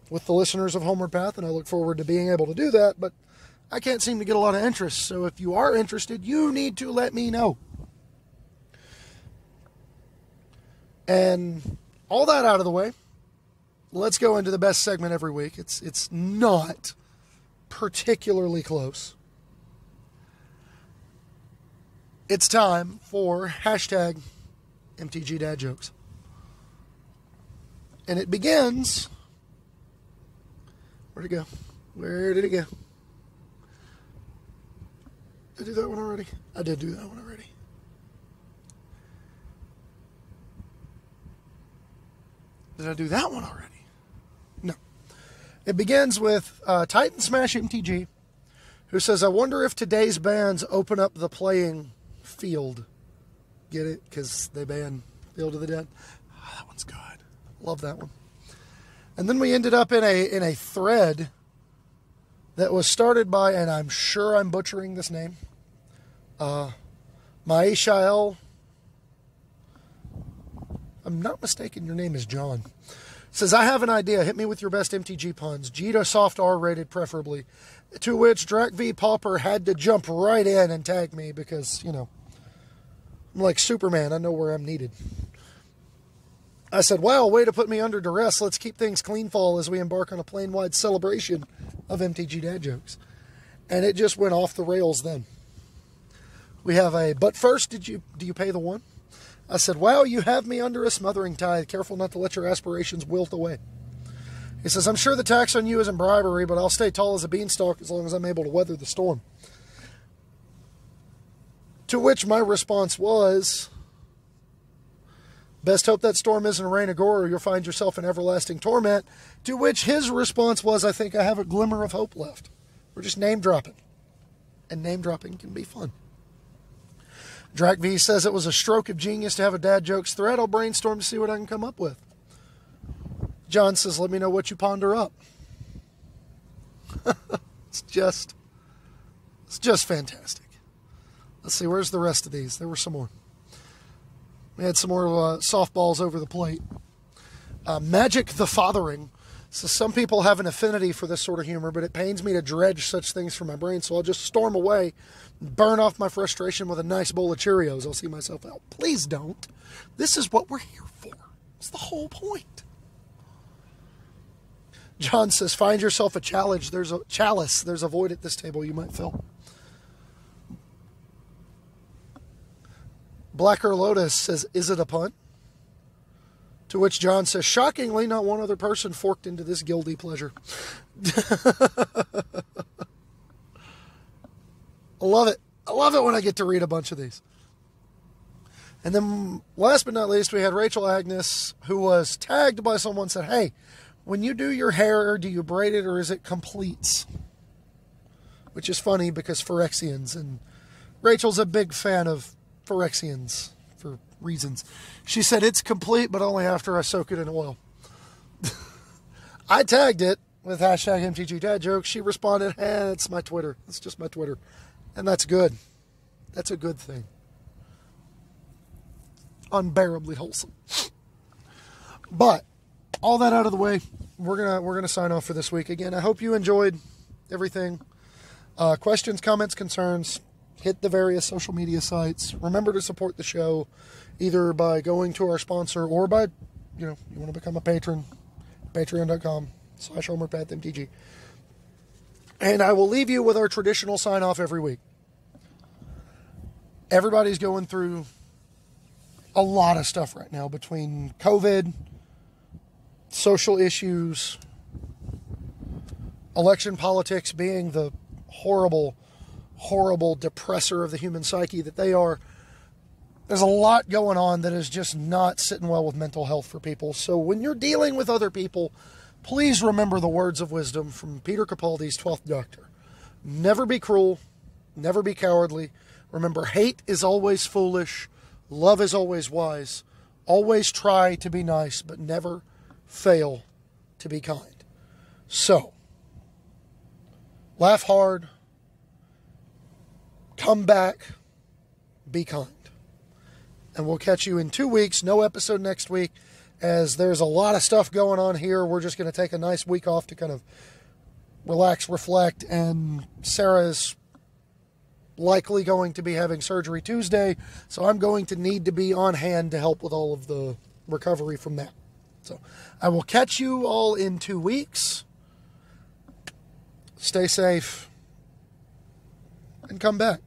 with the listeners of Homeward Path, and I look forward to being able to do that, but I can't seem to get a lot of interest, so if you are interested, you need to let me know. And all that out of the way, let's go into the best segment every week. It's not particularly close. It's time for hashtag MTG Dad Jokes. And it begins... Where'd it go? Where did it go? Did I do that one already? I did do that one already. Did Did I do that one already? No. It begins with Titan Smash MTG, who says, I wonder if today's bans open up the playing field. Get it? Because they ban Field of the Dead. Oh, that one's good. Love that one. And then we ended up in a thread that was started by, and I'm sure I'm butchering this name, Maishael. I'm not mistaken, your name is John. Says, I have an idea. Hit me with your best MTG puns. G to soft R rated, preferably. To which Drac V Pauper had to jump right in and tag me because, you know, I'm like Superman. I know where I'm needed. I said, wow, way to put me under duress. Let's keep things clean fall as we embark on a plane-wide celebration of MTG dad jokes. And it just went off the rails then. We have a, but first, do you pay the one? I said, wow, you have me under a smothering tide. Careful not to let your aspirations wilt away. He says, I'm sure the tax on you isn't bribery, but I'll stay tall as a beanstalk as long as I'm able to weather the storm. To which my response was, best hope that storm isn't a rain of gore or you'll find yourself in everlasting torment. To which his response was, I think I have a glimmer of hope left. We're just name dropping. And name dropping can be fun. Drac V says it was a stroke of genius to have a dad jokes thread. I'll brainstorm to see what I can come up with. John says, let me know what you ponder up. It's just fantastic. Let's see, where's the rest of these? There were some more. We had some more softballs over the plate. Magic the Fathering says, some people have an affinity for this sort of humor, but it pains me to dredge such things from my brain, so I'll just storm away and burn off my frustration with a nice bowl of Cheerios. I'll see myself out. Please don't. This is what we're here for. It's the whole point. John says, find yourself a chalice. There's a void at this table you might fill. Blacker Lotus says, is it a pun? To which John says, shockingly, not one other person forked into this guilty pleasure. I love it. I love it when I get to read a bunch of these. And then last but not least, we had Rachel Agnes, who was tagged by someone, said, hey, when you do your hair, do you braid it or is it completes? Which is funny because Phyrexians, and Rachel's a big fan of Phyrexians for reasons. She said it's complete, but only after I soak it in oil. I tagged it with hashtag MTG Dad Jokes. She responded, it's my Twitter. It's just my Twitter. And that's good. That's a good thing. Unbearably wholesome. But all that out of the way, we're gonna sign off for this week. Again, I hope you enjoyed everything. Questions, comments, concerns, hit the various social media sites. Remember to support the show either by going to our sponsor or by, you want to become a patron, patreon.com/HomewardPathMTG. And I will leave you with our traditional sign-off every week. Everybody's going through a lot of stuff right now between COVID, social issues, election politics being the horrible, horrible depressor of the human psyche that they are. There's a lot going on that is just not sitting well with mental health for people. So when you're dealing with other people, please remember the words of wisdom from Peter Capaldi's 12th Doctor. Never be cruel. Never be cowardly. Remember, hate is always foolish. Love is always wise. Always try to be nice, but never fail to be kind. So, laugh hard. Come back. Be kind. And we'll catch you in 2 weeks. No episode next week, as there's a lot of stuff going on here. We're just going to take a nice week off to kind of relax, reflect, and Sarah's likely going to be having surgery Tuesday, so I'm going to need to be on hand to help with all of the recovery from that. So I will catch you all in 2 weeks. Stay safe and come back.